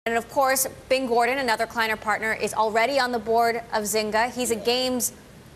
And of course, Bing Gordon, another Kleiner partner, is already on the board of Zynga. He's a games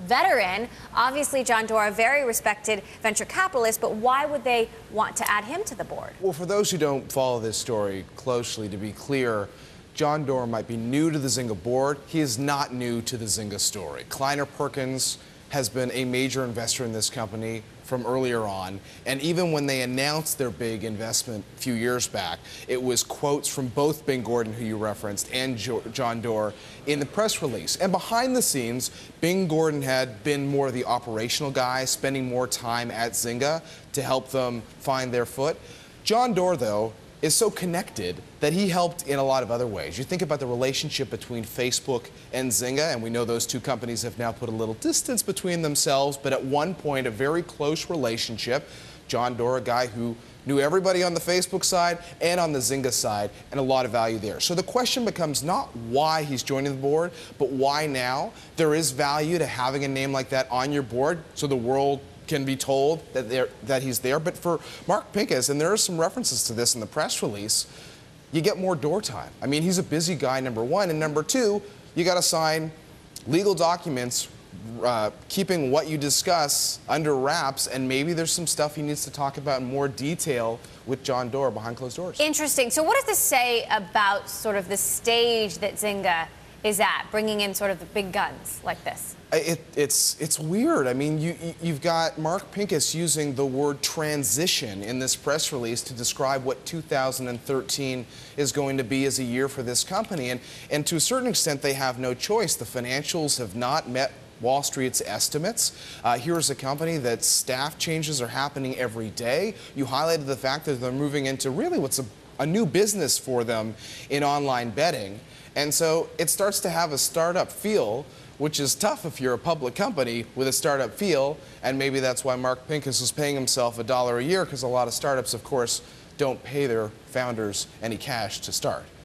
veteran. Obviously, Jon Doerr, a very respected venture capitalist, but why would they want to add him to the board? Well, for those who don't follow this story closely, to be clear, Jon Doerr might be new to the Zynga board. He is not new to the Zynga story. Kleiner Perkins has been a major investor in this company from earlier on, and even when they announced their big investment a few years back, it was quotes from both Bing Gordon, who you referenced, and Jon Doerr in the press release. And behind the scenes, Bing Gordon had been more of the operational guy, spending more time at Zynga to help them find their foot. Jon Doerr, though, is so connected that he helped in a lot of other ways. You think about the relationship between Facebook and Zynga, and we know those two companies have now put a little distance between themselves, but at one point, a very close relationship. Jon Doerr, a guy who knew everybody on the Facebook side and on the Zynga side, and a lot of value there. So the question becomes not why he's joining the board, but why now? There is value to having a name like that on your board, so the world can be told that he's there. But for Mark Pincus, and there are some references to this in the press release, you get more door time. I mean, he's a busy guy, number one, and number two, you got to sign legal documents keeping what you discuss under wraps, and maybe there's some stuff he needs to talk about in more detail with Jon Doerr behind closed doors. Interesting. So what does this say about sort of the stage that Zynga is at, bringing in sort of the big guns like this? It's weird. I mean, you've got Mark Pincus using the word transition in this press release to describe what 2013 is going to be as a year for this company. And to a certain extent, they have no choice. The financials have not met Wall Street's estimates. Here's a company that staff changes are happening every day. You highlighted the fact that they're moving into really what's a new business for them in online betting. And so it starts to have a startup feel, which is tough if you're a public company with a startup feel, and maybe that's why Mark Pincus is paying himself $1 a year, because a lot of startups, of course, don't pay their founders any cash to start.